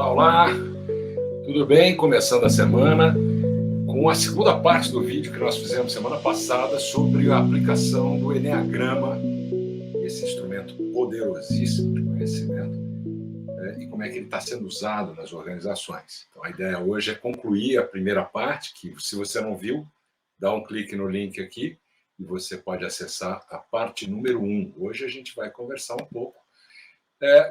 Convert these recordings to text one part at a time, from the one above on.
Olá, olá, tudo bem? Começando a semana com a segunda parte do vídeo que nós fizemos semana passada sobre a aplicação do Eneagrama, esse instrumento poderosíssimo de conhecimento, né, e como é que ele está sendo usado nas organizações. Então, a ideia hoje é concluir a primeira parte, que se você não viu, dá um clique no link aqui e você pode acessar a parte número 1. Hoje a gente vai conversar um pouco.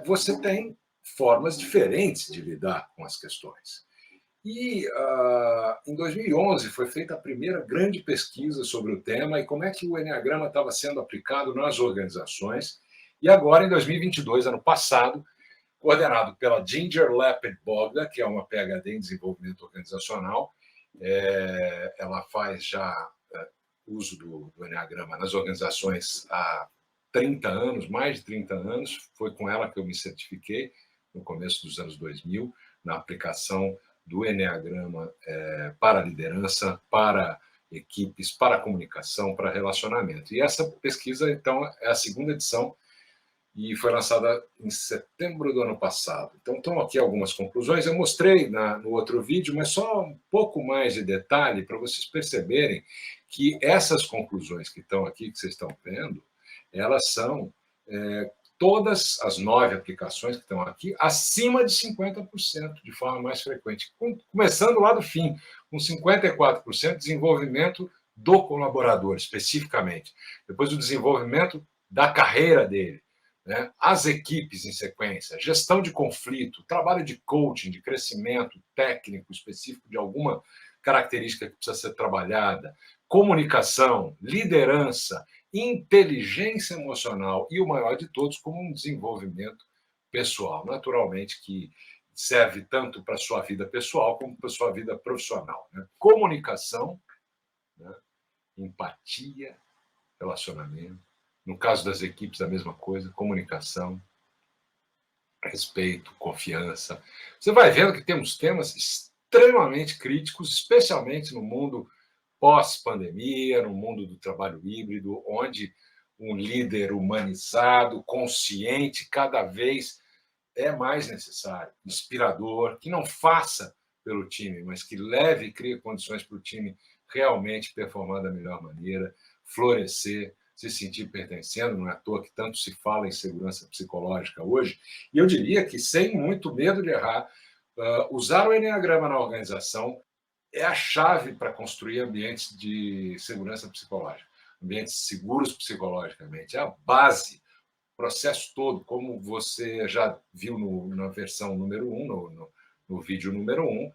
Você tem formas diferentes de lidar com as questões. E em 2011 foi feita a primeira grande pesquisa sobre o tema e como é que o Eneagrama estava sendo aplicado nas organizações. E agora, em 2022, ano passado, coordenado pela Ginger Lepid-Bogda, que é uma PhD em desenvolvimento organizacional, ela faz já uso do Eneagrama nas organizações há 30 anos, mais de 30 anos. Foi com ela que eu me certifiquei, no começo dos anos 2000, na aplicação do Eneagrama para a liderança, para equipes, para a comunicação, para relacionamento. E essa pesquisa, então, é a segunda edição e foi lançada em setembro do ano passado. Então, estão aqui algumas conclusões. Eu mostrei no outro vídeo, mas só um pouco mais de detalhe para vocês perceberem que essas conclusões que estão aqui, que vocês estão vendo, elas são todas as 9 aplicações que estão aqui acima de 50%, de forma mais frequente. Começando lá do fim, com 54% de desenvolvimento do colaborador, especificamente. Depois o desenvolvimento da carreira dele, né? As equipes em sequência, gestão de conflito, trabalho de coaching, de crescimento técnico específico de alguma característica que precisa ser trabalhada, comunicação, liderança, inteligência emocional e o maior de todos, como um desenvolvimento pessoal, naturalmente, que serve tanto para a sua vida pessoal como para a sua vida profissional, né? Comunicação, né? Empatia, relacionamento. No caso das equipes, a mesma coisa, comunicação, respeito, confiança. Você vai vendo que temos temas extremamente críticos, especialmente no mundo pós-pandemia, no mundo do trabalho híbrido, onde um líder humanizado, consciente, cada vez é mais necessário, inspirador, que não faça pelo time, mas que leve e crie condições para o time realmente performar da melhor maneira, florescer, se sentir pertencendo. Não é à toa que tanto se fala em segurança psicológica hoje. E eu diria que, sem muito medo de errar, usar o Eneagrama na organização é a chave para construir ambientes de segurança psicológica, ambientes seguros psicologicamente, é a base, o processo todo, como você já viu na versão número 1, no vídeo número 1,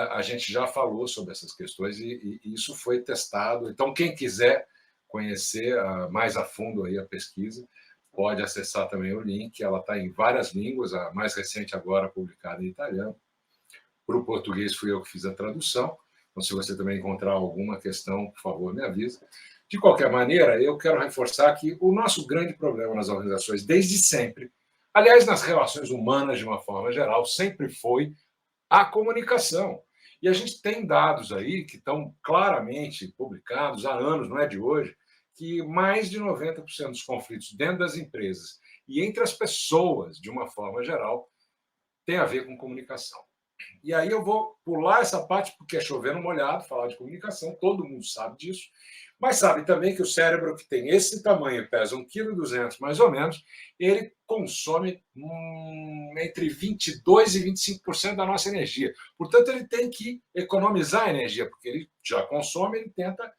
a gente já falou sobre essas questões e isso foi testado. Então, quem quiser conhecer mais a fundo aí a pesquisa, pode acessar também o link, ela está em várias línguas, a mais recente agora publicada em italiano. Para o português fui eu que fiz a tradução, então se você também encontrar alguma questão, por favor, me avisa. De qualquer maneira, eu quero reforçar que o nosso grande problema nas organizações, desde sempre, aliás, nas relações humanas de uma forma geral, sempre foi a comunicação. E a gente tem dados aí que estão claramente publicados há anos, não é de hoje, que mais de 90% dos conflitos dentro das empresas e entre as pessoas, de uma forma geral, tem a ver com comunicação. E aí eu vou pular essa parte porque é chover no molhado, falar de comunicação, todo mundo sabe disso, mas sabe também que o cérebro que tem esse tamanho, pesa 1,2 kg mais ou menos, ele consome entre 22% e 25% da nossa energia. Portanto, ele tem que economizar energia, porque ele já consome, ele tenta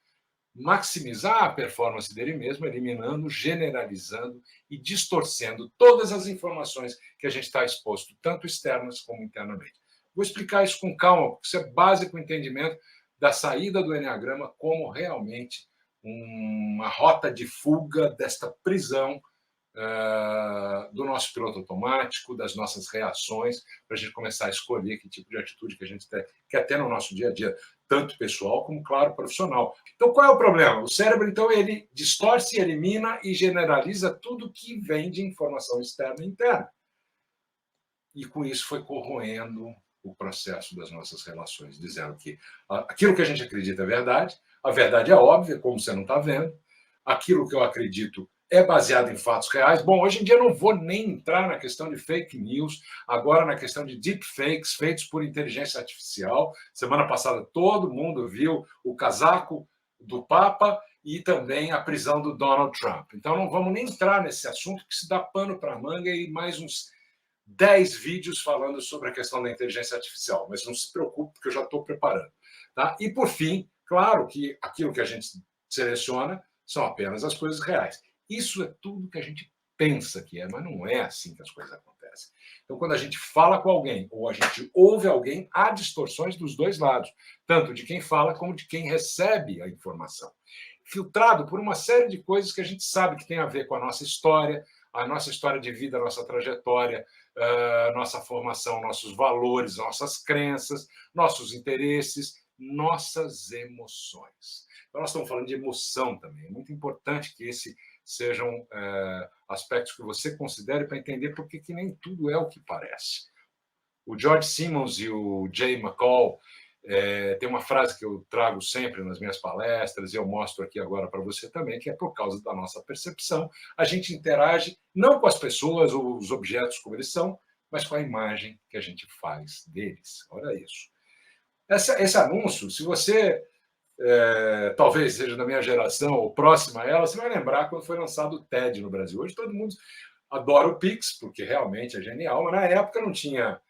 maximizar a performance dele mesmo, eliminando, generalizando e distorcendo todas as informações que a gente está exposto, tanto externas como internamente. Vou explicar isso com calma, porque isso é básico entendimento da saída do Eneagrama como realmente uma rota de fuga desta prisão do nosso piloto automático, das nossas reações, para a gente começar a escolher que tipo de atitude que a gente quer ter no nosso dia a dia, tanto pessoal como, claro, profissional. Então, qual é o problema? O cérebro, então, ele distorce, elimina e generaliza tudo que vem de informação externa e interna. E com isso foi corroendo o processo das nossas relações, dizendo que aquilo que a gente acredita é verdade, a verdade é óbvia, como você não está vendo, aquilo que eu acredito é baseado em fatos reais. Bom, hoje em dia eu não vou nem entrar na questão de fake news, agora na questão de deepfakes feitos por inteligência artificial. Semana passada todo mundo viu o casaco do Papa e também a prisão do Donald Trump. Então não vamos nem entrar nesse assunto, que se dá pano para manga e mais uns 10 vídeos falando sobre a questão da inteligência artificial. Mas não se preocupe, porque eu já estou preparando. Tá? E, por fim, claro que aquilo que a gente seleciona são apenas as coisas reais. Isso é tudo que a gente pensa que é, mas não é assim que as coisas acontecem. Então, quando a gente fala com alguém ou a gente ouve alguém, há distorções dos dois lados, tanto de quem fala como de quem recebe a informação. Filtrado por uma série de coisas que a gente sabe que tem a ver com a nossa história de vida, a nossa trajetória, nossa formação, nossos valores, nossas crenças, nossos interesses, nossas emoções. Então, nós estamos falando de emoção também. É muito importante que esses sejam aspectos que você considere para entender porque que nem tudo é o que parece. O George Simmons e o Jay McCall tem uma frase que eu trago sempre nas minhas palestras e eu mostro aqui agora para você também, que é por causa da nossa percepção, a gente interage não com as pessoas ou os objetos como eles são, mas com a imagem que a gente faz deles. Olha isso. Esse anúncio, se você talvez seja da minha geração ou próxima a ela, você vai lembrar quando foi lançado o TED no Brasil. Hoje todo mundo adora o Pix, porque realmente é genial, mas na época não tinha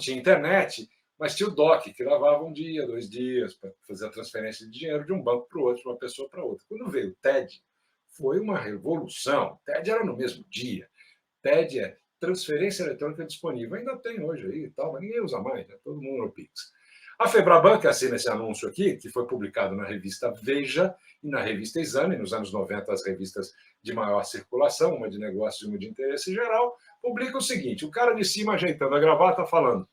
internet, mas tinha o DOC, que levava um dia, 2 dias, para fazer a transferência de dinheiro de um banco para o outro, de uma pessoa para outra. Quando veio o TED, foi uma revolução. O TED era no mesmo dia. TED é transferência eletrônica disponível. Ainda tem hoje aí e tal, mas ninguém usa mais, né? Todo mundo no Pix. A Febraban, que assina esse anúncio aqui, que foi publicado na revista Veja e na revista Exame, nos anos 90, as revistas de maior circulação, uma de negócios e uma de interesse geral, publica o seguinte: o cara de cima ajeitando a gravata falando: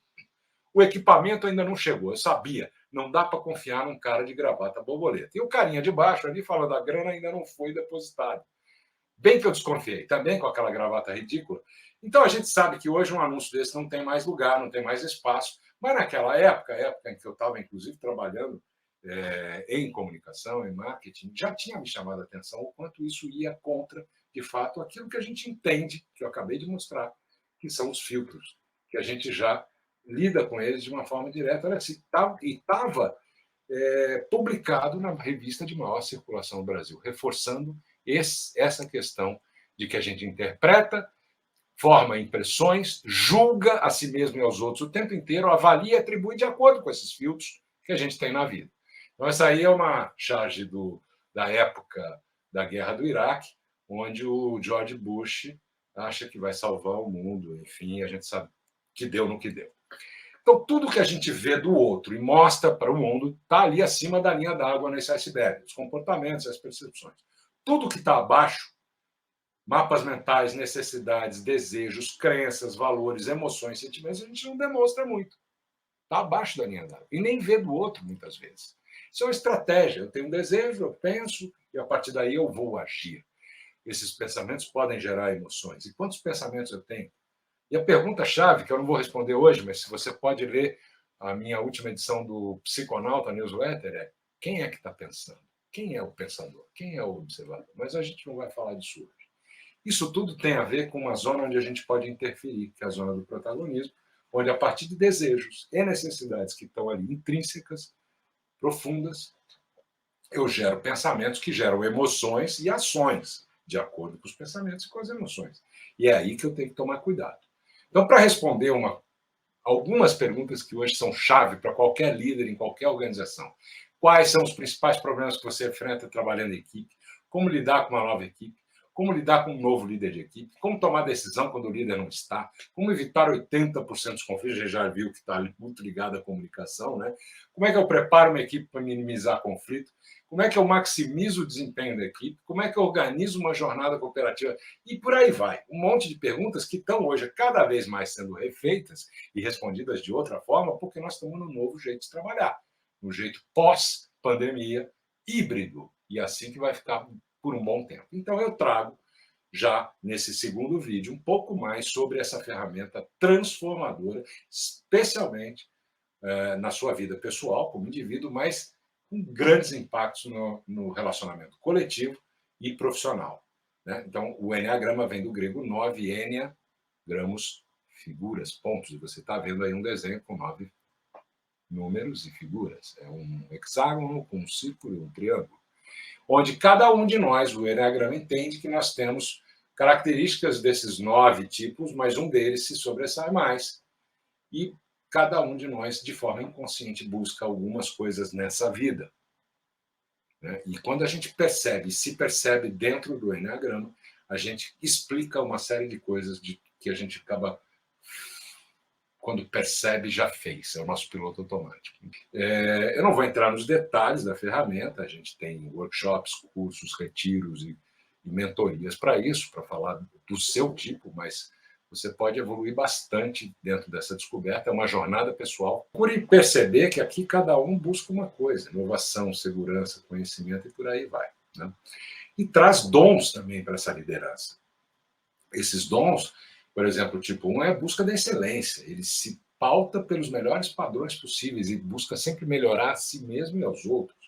o equipamento ainda não chegou, eu sabia, não dá para confiar num cara de gravata borboleta. E o carinha de baixo ali falando: a grana ainda não foi depositada. Bem que eu desconfiei, também com aquela gravata ridícula. Então a gente sabe que hoje um anúncio desse não tem mais lugar, não tem mais espaço. Mas naquela época, época em que eu estava, inclusive, trabalhando em comunicação, em marketing, já tinha me chamado a atenção o quanto isso ia contra, de fato, aquilo que a gente entende, que eu acabei de mostrar, que são os filtros, que a gente já lida com eles de uma forma direta. Olha, e estava publicado na revista de maior circulação do Brasil, reforçando essa questão de que a gente interpreta, forma impressões, julga a si mesmo e aos outros o tempo inteiro, avalia e atribui de acordo com esses filtros que a gente tem na vida. Então, essa aí é uma charge da época da guerra do Iraque, onde o George Bush acha que vai salvar o mundo, enfim, a gente sabe que deu no que deu. Então, tudo que a gente vê do outro e mostra para o mundo está ali acima da linha d'água nesse iceberg, os comportamentos, as percepções. Tudo que está abaixo, mapas mentais, necessidades, desejos, crenças, valores, emoções, sentimentos, a gente não demonstra muito. Está abaixo da linha d'água. E nem vê do outro, muitas vezes. Isso é uma estratégia. Eu tenho um desejo, eu penso, e a partir daí eu vou agir. Esses pensamentos podem gerar emoções. E quantos pensamentos eu tenho? E a pergunta-chave, que eu não vou responder hoje, mas se você pode ler a minha última edição do Psiconauta Newsletter, é: quem é que está pensando? Quem é o pensador? Quem é o observador? Mas a gente não vai falar disso hoje. Isso tudo tem a ver com uma zona onde a gente pode interferir, que é a zona do protagonismo, onde, a partir de desejos e necessidades que estão ali intrínsecas, profundas, eu gero pensamentos que geram emoções e ações, de acordo com os pensamentos e com as emoções. E é aí que eu tenho que tomar cuidado. Então, para responder algumas perguntas que hoje são chave para qualquer líder em qualquer organização: quais são os principais problemas que você enfrenta trabalhando em equipe? Como lidar com uma nova equipe? Como lidar com um novo líder de equipe? Como tomar decisão quando o líder não está? Como evitar 80% dos conflitos? A gente já viu que está muito ligado à comunicação, né? Como é que eu preparo uma equipe para minimizar conflito? Como é que eu maximizo o desempenho da equipe? Como é que eu organizo uma jornada cooperativa? E por aí vai. Um monte de perguntas que estão hoje cada vez mais sendo refeitas e respondidas de outra forma, porque nós estamos num novo jeito de trabalhar, no jeito pós-pandemia, híbrido, e assim que vai ficar por um bom tempo. Então, eu trago já nesse segundo vídeo um pouco mais sobre essa ferramenta transformadora, especialmente na sua vida pessoal, como indivíduo, mas com grandes impactos no relacionamento coletivo e profissional. né? Então, o Eneagrama vem do grego 9, enia, gramos, figuras, pontos. E você está vendo aí um desenho com 9 números e figuras. É um hexágono com um círculo e um triângulo, onde cada um de nós, o Eneagrama, entende que nós temos características desses 9 tipos, mas um deles se sobressai mais. E cada um de nós, de forma inconsciente, busca algumas coisas nessa vida, né? E quando a gente percebe, se percebe dentro do Eneagrama, a gente explica uma série de coisas que a gente acaba, quando percebe, já fez. É o nosso piloto automático. Eu não vou entrar nos detalhes da ferramenta, a gente tem workshops, cursos, retiros e mentorias para isso, para falar do seu tipo, mas você pode evoluir bastante dentro dessa descoberta. É uma jornada pessoal. Por perceber que aqui cada um busca uma coisa: inovação, segurança, conhecimento e por aí vai, né? E traz dons também para essa liderança. Esses dons, por exemplo, o tipo 1 é a busca da excelência. Ele se pauta pelos melhores padrões possíveis e busca sempre melhorar a si mesmo e aos outros.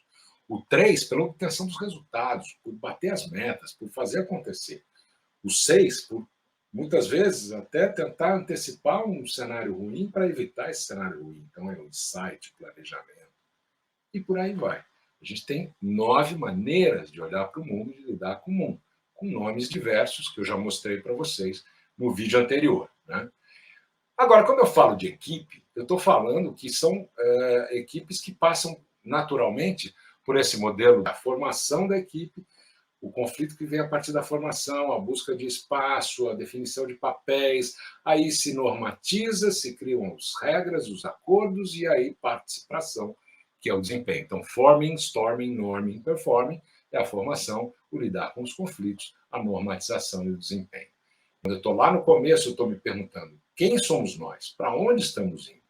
O 3, pela obtenção dos resultados, por bater as metas, por fazer acontecer. O 6, por muitas vezes até tentar antecipar um cenário ruim para evitar esse cenário ruim. Então, é o insight, o planejamento. E por aí vai. A gente tem 9 maneiras de olhar para o mundo e de lidar com o mundo, com nomes diversos que eu já mostrei para vocês no vídeo anterior, né? Agora, quando eu falo de equipe, eu estou falando que são equipes que passam naturalmente por esse modelo da formação da equipe, o conflito que vem a partir da formação, a busca de espaço, a definição de papéis, aí se normatiza, se criam as regras, os acordos, e aí participação, que é o desempenho. Então, forming, storming, norming, performing é a formação, o lidar com os conflitos, a normatização e o desempenho. Quando eu estou lá no começo, eu estou me perguntando quem somos nós, para onde estamos indo.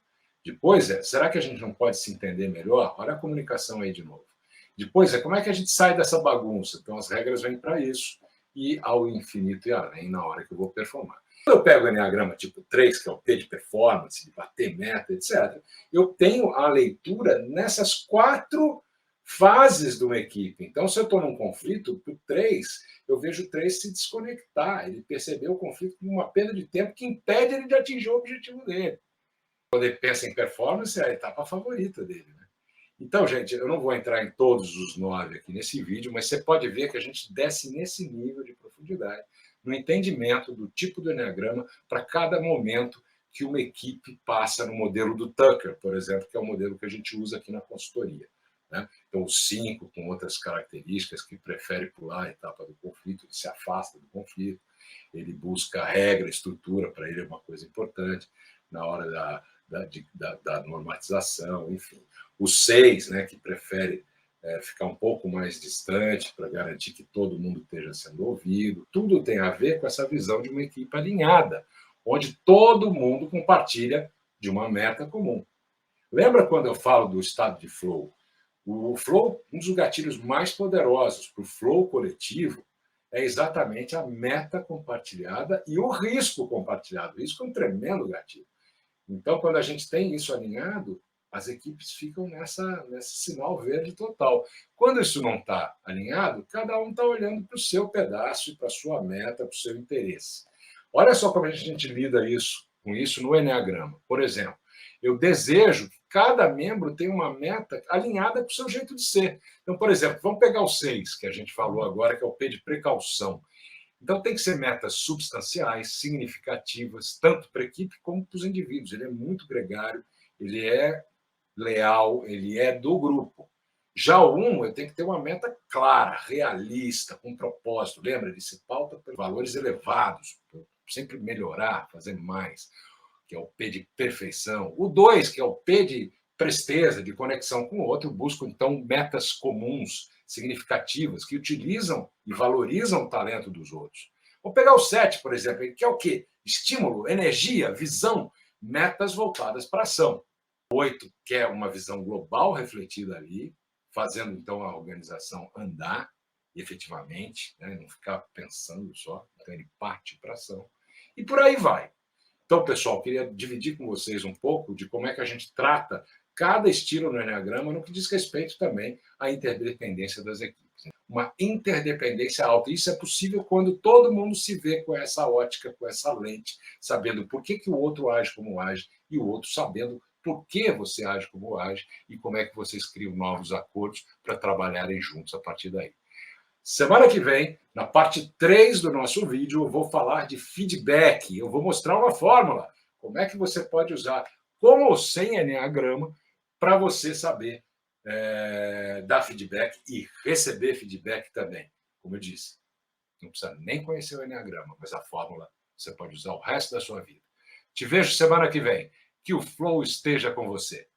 Depois será que a gente não pode se entender melhor? Olha a comunicação aí de novo. Depois como é que a gente sai dessa bagunça? Então, as regras vêm para isso e ao infinito e além na hora que eu vou performar. Quando eu pego o Eneagrama tipo 3, que é o P de performance, de bater meta, etc., eu tenho a leitura nessas 4 fases de uma equipe. Então, se eu estou num conflito, o 3, eu vejo o 3 se desconectar, ele percebeu o conflito como uma perda de tempo que impede ele de atingir o objetivo dele. Quando ele pensa em performance, é a etapa favorita dele, né? Então, gente, eu não vou entrar em todos os 9 aqui nesse vídeo, mas você pode ver que a gente desce nesse nível de profundidade, no entendimento do tipo do Eneagrama para cada momento que uma equipe passa no modelo do Tucker, por exemplo, que é o modelo que a gente usa aqui na consultoria, né? Então, o 5, com outras características, que prefere pular a etapa do conflito, ele se afasta do conflito, ele busca regra, estrutura, para ele é uma coisa importante na hora da normatização, enfim. O 6, né, que prefere ficar um pouco mais distante para garantir que todo mundo esteja sendo ouvido. Tudo tem a ver com essa visão de uma equipe alinhada, onde todo mundo compartilha de uma meta comum. Lembra quando eu falo do estado de flow? O flow, um dos gatilhos mais poderosos para o flow coletivo, é exatamente a meta compartilhada e o risco compartilhado. Isso é um tremendo gatilho. Então, quando a gente tem isso alinhado, as equipes ficam nesse sinal verde total. Quando isso não está alinhado, cada um está olhando para o seu pedaço e para a sua meta, para o seu interesse. Olha só como a gente lida com isso no Eneagrama. Por exemplo, eu desejo que cada membro tenha uma meta alinhada com o seu jeito de ser. Então, por exemplo, vamos pegar o 6, que a gente falou agora, que é o P de precaução. Então, tem que ser metas substanciais, significativas, tanto para a equipe como para os indivíduos. Ele é muito gregário, ele é leal, ele é do grupo. Já o 1, eu tenho que ter uma meta clara, realista, com propósito. Lembra? Ele se pauta por valores elevados, por sempre melhorar, fazer mais, que é o P de perfeição. O 2, que é o P de presteza, de conexão com o outro, busco, então, metas comuns, significativas, que utilizam e valorizam o talento dos outros. Vou pegar o 7, por exemplo, que é o quê? Estímulo, energia, visão, metas voltadas para a ação. O 8 quer uma visão global refletida ali, fazendo, então, a organização andar efetivamente, né? Não ficar pensando só, então ele parte para a ação. E por aí vai. Então, pessoal, queria dividir com vocês um pouco de como é que a gente trata cada estilo no Eneagrama no que diz respeito também à interdependência das equipes. Uma interdependência alta. Isso é possível quando todo mundo se vê com essa ótica, com essa lente, sabendo por que o outro age como age e o outro sabendo por que você age como age e como é que vocês criam novos acordos para trabalharem juntos a partir daí. Semana que vem, na parte 3 do nosso vídeo, eu vou falar de feedback. Eu vou mostrar uma fórmula. Como é que você pode usar, com ou sem Enneagrama, para você saber dar feedback e receber feedback também. Como eu disse, não precisa nem conhecer o Enneagrama, mas a fórmula você pode usar o resto da sua vida. Te vejo semana que vem. Que o Flow esteja com você.